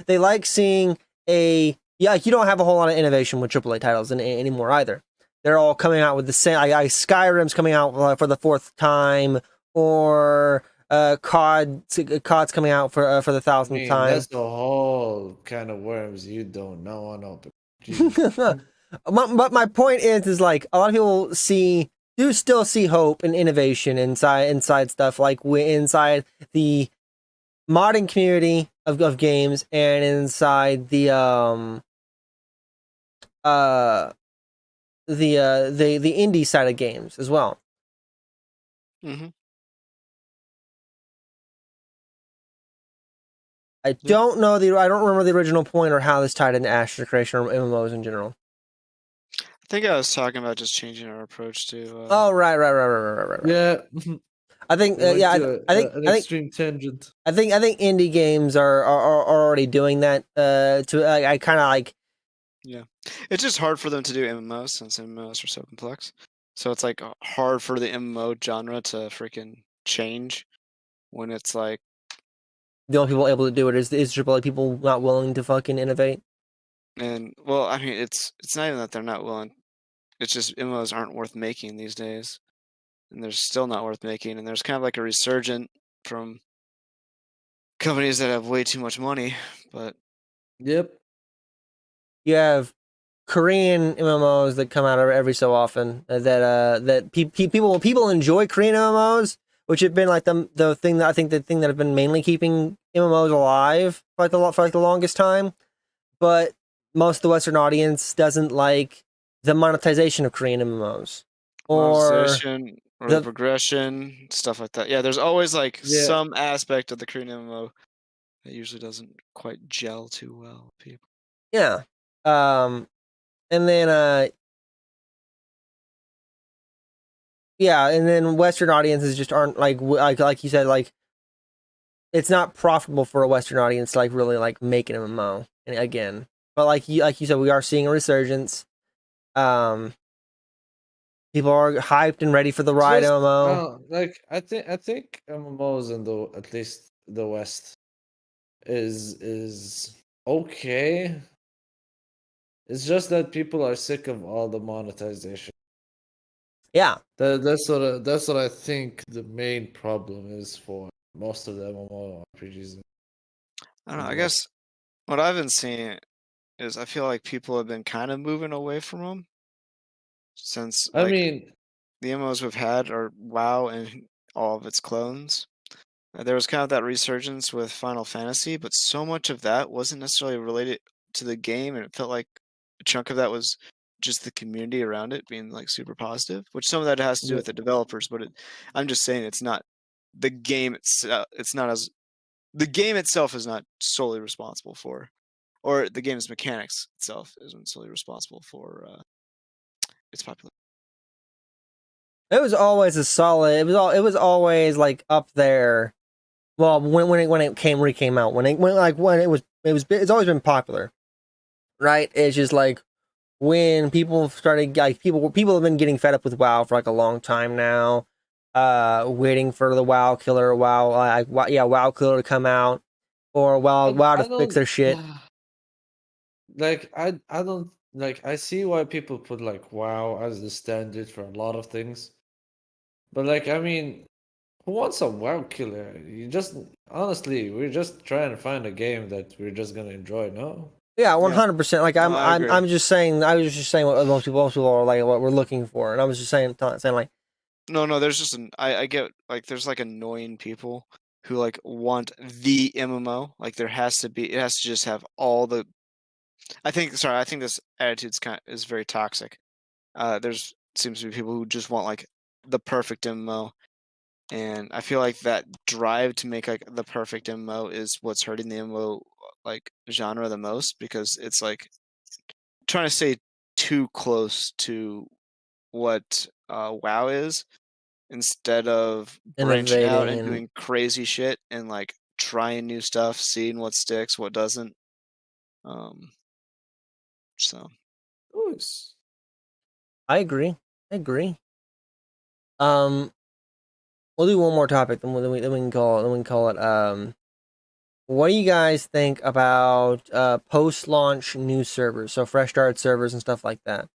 they like seeing like, you don't have a whole lot of innovation with AAA titles anymore either. They're all coming out with the same. Skyrim's coming out for the 4th time, or COD's coming out for the 1,000th time. That's the whole kind of worms you don't know. I know. But my point is like a lot of people still see hope and innovation inside stuff like inside the modding community of games, and inside the indie side of games as well. Mm-hmm. I don't remember the original point or how this tied into Asher creation or MMOs in general. I think I was talking about just changing our approach to. Oh, right. Yeah. I think I think extreme tangent. I think indie games are already doing that. I kind of like. Yeah, it's just hard for them to do MMOs since MMOs are so complex. So it's like hard for the MMO genre to freaking change when it's like The only people able to do it is AAA people not willing to fucking innovate. And well, I mean, it's not even that they're not willing. It's just MMOs aren't worth making these days, and they're still not worth making. And there's kind of like a resurgent from companies that have way too much money. But Yep. You have Korean MMOs that come out every so often that people enjoy Korean MMOs, which have been like the thing that I think the thing that have been mainly keeping MMOs alive for like the longest time. But most of the Western audience doesn't like the monetization of Korean MMOs or Monetization or the progression, stuff like that. Yeah, there's always like Yeah. some aspect of the Korean MMO that usually doesn't quite gel too well with people. yeah. And then yeah, and then Western audiences just aren't like you said, like it's not profitable for a Western audience to like really like make an MMO again. But like you said, we are seeing a resurgence. People are hyped and ready for the Ride MMO. Like I think MMOs in at least the West is okay. It's just that people are sick of all the monetization. Yeah, That's what I think the main problem is for most of the MMORPGs. I don't know. I guess what I've been seeing is I feel like people have been kind of moving away from them since I like mean, the MMOs we've had are WoW and all of its clones. There was kind of that resurgence with Final Fantasy, but so much of that wasn't necessarily related to the game, and it felt like a chunk of that was just the community around it being like super positive, which some of that has to do yeah, with the developers, but I'm just saying it's not the game itself. It's not as the game itself is not solely responsible for, or the game's mechanics itself isn't solely responsible for its popularity. it was always a solid. It was always like up there. Well, when it came out, when it's always been popular, right? It's just like when people started like people have been getting fed up with WoW for like a long time now, waiting for the WoW killer, WoW killer to come out, or WoW to fix their shit. Like I don't like I see why people put like WoW as the standard for a lot of things. But like I mean, who wants a WoW killer? You just honestly, we're just trying to find a game that we're just gonna enjoy, no? Yeah, 100%. Like No, I agree. I'm just saying. I was just saying what most people are like what we're looking for, and I was just saying like No, there's just I get like there's like annoying people who like want the MMO. Like it has to just have all the I think this attitude's is very toxic. There's seems to be people who just want like the perfect MMO. And I feel like that drive to make like the perfect MMO is what's hurting the MMO like genre the most, because it's like trying to stay too close to what WoW is, instead of branching out and doing crazy shit and like trying new stuff, seeing what sticks, what doesn't. So I agree. We'll do one more topic, then we can call it. What do you guys think about post-launch new servers, so fresh start servers and stuff like that?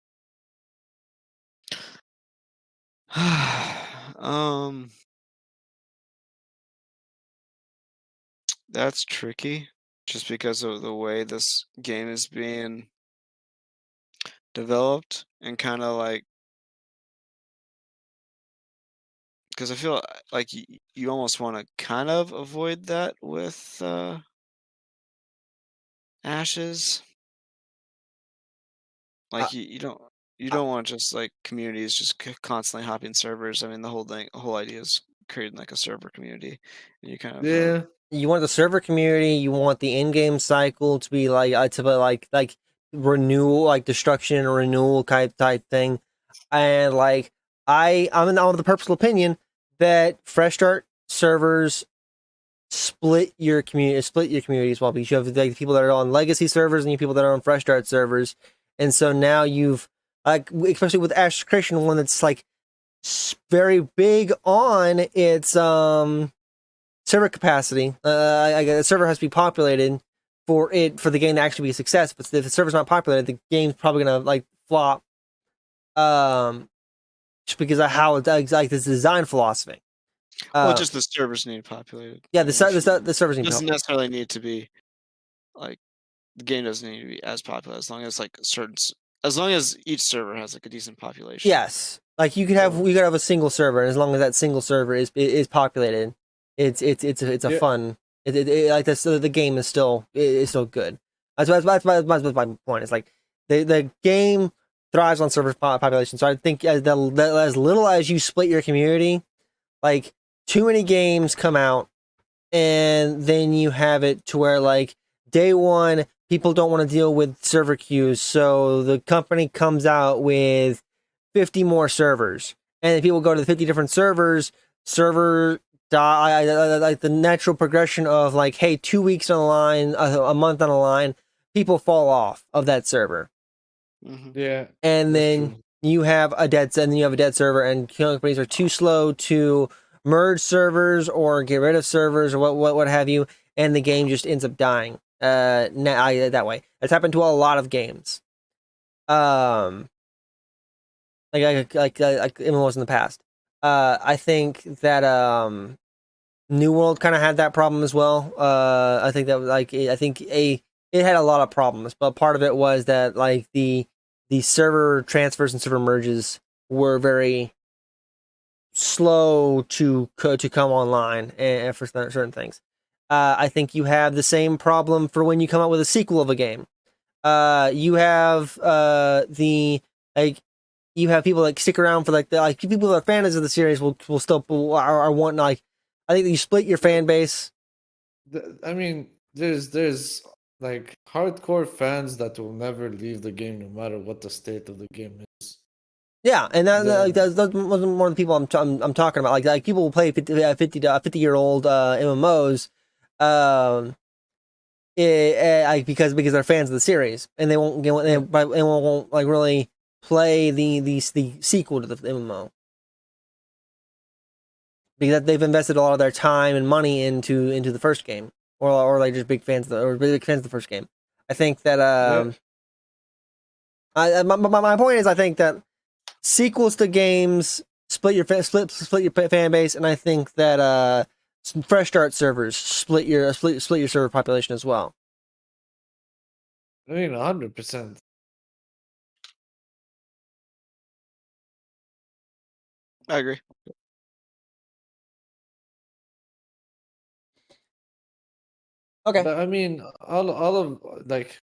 That's tricky, just because of the way this game is being developed, and kind of like, because I feel like you almost want to kind of avoid that with Ashes. Like you don't want just like communities just constantly hopping servers. I mean, the whole idea is creating like a server community, and you kind of you want the server community. You want the in-game cycle to be like renewal, like destruction and renewal type thing. And like I'm of the personal opinion that fresh start servers split your community as well, because you have like people that are on legacy servers and you people that are on fresh start servers. And so now you've like, especially with Ashes Creation, one that's like very big on its server capacity. The server has to be populated for the game to actually be a success. But if the server's not populated, the game's probably gonna like flop. Just because of how it's like this design philosophy. well, just the servers need populated. Yeah, the servers need doesn't necessarily need to be like, the game doesn't need to be as popular, as long as like certain As long as each server has like a decent population. Yes, like you could have a single server, and as long as that single server is populated, it's a Yeah. fun. Like this, the game is still good. That's my point. It's like the game thrives on server population. So I think as little as you split your community, like too many games come out, and then you have it to where like day one people don't want to deal with server queues, so the company comes out with 50 more servers, and then people go to the 50 different server die, like the natural progression of like, hey, 2 weeks on the line, a month on the line, people fall off of that server. Yeah. And then you have a dead server, and companies are too slow to merge servers or get rid of servers or what have you, and the game just ends up dying. That way. It's happened to a lot of games. Like MMOs in the past. I think that New World kind of had that problem as well. I think that it had a lot of problems, but part of it was that like the server transfers and server merges were very slow to come online and for certain things. I think you have the same problem for when you come out with a sequel of a game. You have you have people like stick around for like people that are fans of the series will still are wanting like. I think that you split your fan base. I mean, there's like hardcore fans that will never leave the game no matter what the state of the game is. Yeah, and those wasn't more the people I'm talking about. Like people will play 50-year-old MMOs, because they're fans of the series, and they won't like really play the sequel to the MMO because they've invested a lot of their time and money into the first game, or like just big fans of the first game. I think that my point is, I think that sequels to games split your fan base, and I think that fresh start servers split your server population as well. I mean, 100%. I agree. Okay. But I mean, all of like,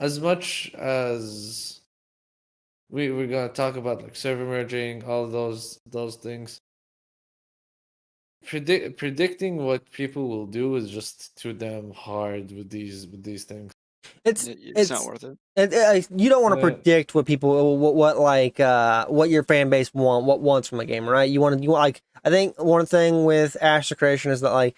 as much as we're gonna talk about like server merging, all those things. Predicting what people will do is just too damn hard with these things. It's not worth it. You don't want to predict what people what your fan base wants from a game, right? You want like, I think one thing with Ash the Creation is that like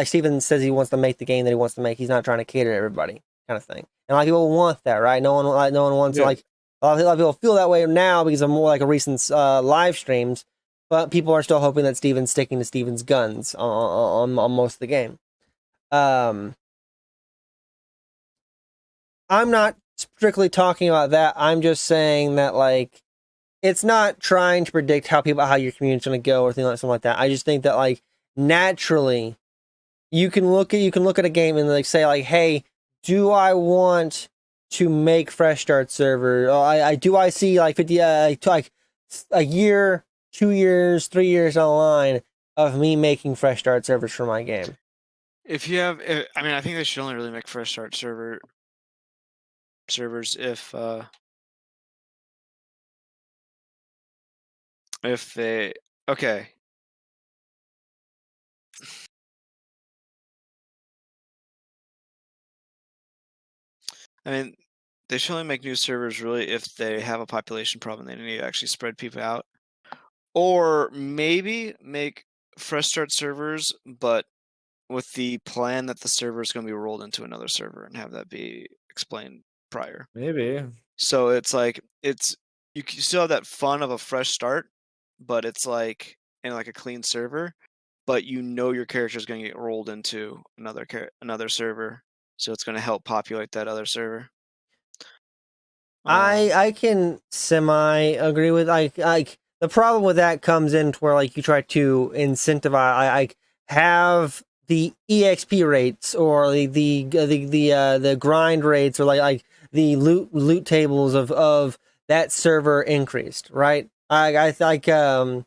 Steven says he wants to make the game that he wants to make. He's not trying to cater to everybody, kind of thing. And a lot of people want that, right? No one wants to like. A lot of people feel that way now because of more like a recent live streams, but people are still hoping that Steven's sticking to Steven's guns on most of the game. I'm not strictly talking about that. I'm just saying that like it's not trying to predict how your community's going to go or something like that. I just think that like naturally you can look at a game and like say like, hey, do I want to make fresh start server? I see like 50 like a year, 2 years, 3 years down the line of me making fresh start servers for my game. If you have, I mean, I think they should only really make fresh start servers if they okay. I mean, they should only make new servers really if they have a population problem. They need to actually spread people out, or maybe make fresh start servers, but with the plan that the server is going to be rolled into another server and have that be explained prior. Maybe. So it's like you still have that fun of a fresh start, but it's like in like a clean server, but you know your character is going to get rolled into another server, so it's going to help populate that other server. I can semi agree with like the problem with that comes in to where like you try to incentivize have the EXP rates or the grind rates or like loot tables of that server increased, right? I like in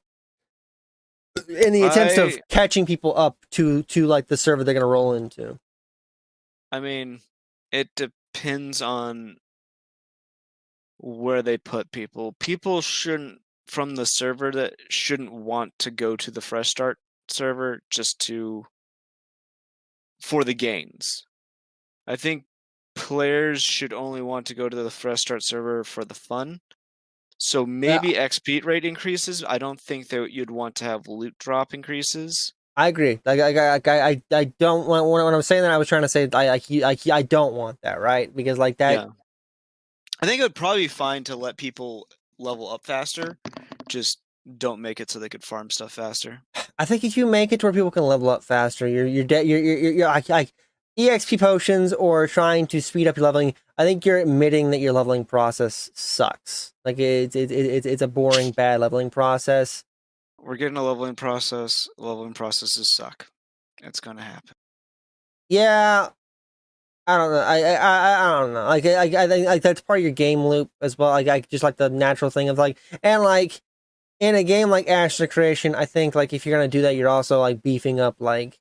the attempts of catching people up to like the server they're gonna roll into. I mean, it depends on where they put people. People shouldn't from the server that shouldn't want to go to the fresh start server just for the gains. I think players should only want to go to the fresh start server for the fun. So maybe XP rate increases. I don't think that you'd want to have loot drop increases. I agree. Like I don't want when I'm saying that I was trying to say I don't want that, right? Because like that. Yeah. I think it would probably be fine to let people level up faster. Just don't make it so they could farm stuff faster. I think if you make it to where people can level up faster, you're like EXP potions or trying to speed up your leveling. I think you're admitting that your leveling process sucks. Like it's a boring, bad leveling process. We're getting a leveling process. Leveling processes suck. It's gonna happen. Yeah, I don't know. I don't know. Like I think like that's part of your game loop as well. Like I just like the natural thing of like and like in a game like Ashes of Creation, I think like if you're gonna do that, you're also like beefing up like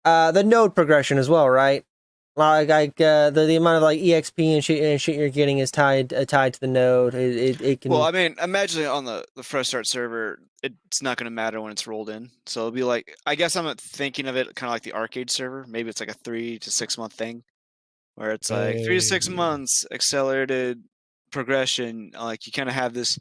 the node progression as well, right? Like the amount of like EXP and shit you're getting is tied to the node. It can. Well, I mean, imagine on the fresh start server, it's not going to matter when it's rolled in. So it'll be like, I guess I'm thinking of it kind of like the arcade server. Maybe it's like a 3 to 6 month thing, where it's like 3 to 6 months accelerated progression. Like you kind of have this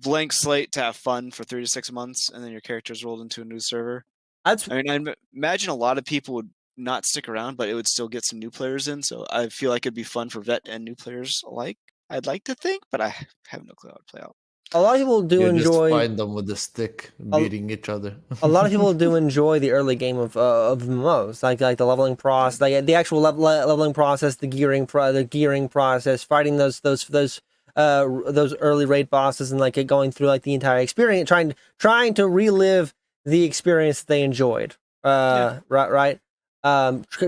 blank slate to have fun for 3 to 6 months, and then your character's rolled into a new server. I mean, I imagine a lot of people would not stick around, but it would still get some new players in. So I feel like it'd be fun for vet and new players alike. I'd like to think, but I have no clue how to play out. A lot of people do enjoy just find them with a stick beating each other. A lot of people do enjoy the early game of MMOs, like the leveling process, like the actual leveling process, the gearing process, fighting those early raid bosses, and like going through like the entire experience, trying to relive the experience that they enjoyed. Right.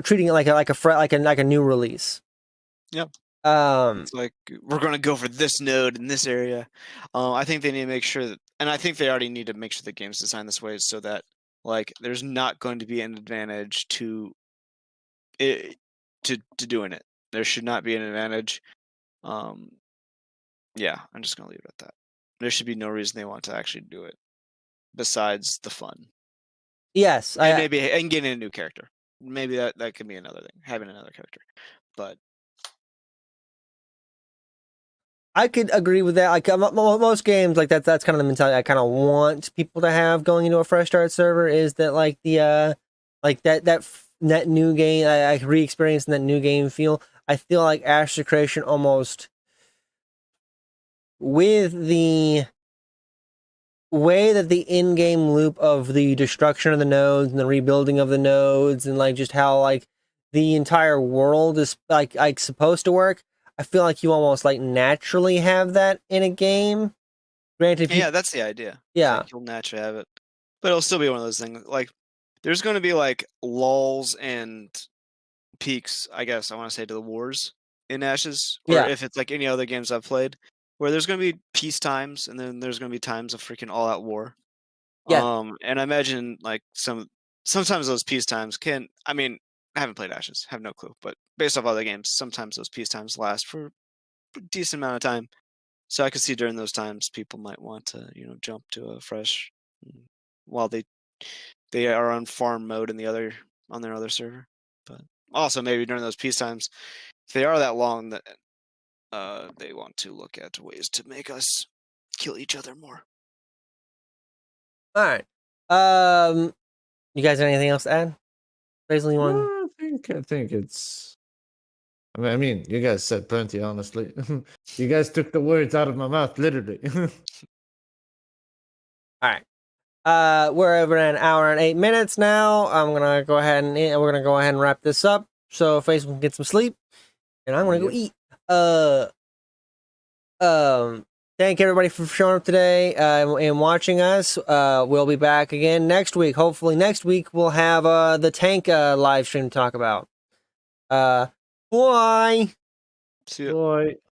Treating it like a new release. Yep. It's like we're gonna go for this node in this area. I think they need to make sure that, and I think they already need to make sure the game's designed this way so that like there's not going to be an advantage to doing it. There should not be an advantage. Yeah, I'm just gonna leave it at that. There should be no reason they want to actually do it besides the fun. Yes, and getting a new character. Maybe that could be another thing, having another character, but. I could agree with that. Like most games, like that's kind of the mentality I kind of want people to have going into a fresh start server is that like the like that new game, I re-experiencing that new game feel. I feel like Ashes of Creation almost with the way that the in-game loop of the destruction of the nodes and the rebuilding of the nodes and like just how like the entire world is like supposed to work. I feel like you almost like naturally have that in a game. Granted, yeah, that's the idea. Yeah, like you'll naturally have it, but it'll still be one of those things. Like, there's going to be like lulls and peaks. I guess I want to say to the wars in Ashes, or if it's like any other games I've played, where there's going to be peace times, and then there's going to be times of freaking all-out war. Yeah. And I imagine like sometimes those peace times can. I mean, I haven't played Ashes, have no clue, but based off other games, sometimes those peace times last for a decent amount of time. So I could see during those times people might want to, jump to a fresh while they are on farm mode on their other server. But also maybe during those peace times, if they are that long, that they want to look at ways to make us kill each other more. All right. You guys have anything else to add? Faisal, you want? I think it's. I mean, you guys said plenty. Honestly, you guys took the words out of my mouth, literally. All right. We're over an hour and 8 minutes now. I'm gonna go ahead and we're gonna go ahead and wrap this up so Faisal can get some sleep, and I'm gonna go eat. Thank everybody for showing up today and watching us. We'll be back again next week. Hopefully next week we'll have the tank live stream to talk about. Bye. See ya. Bye.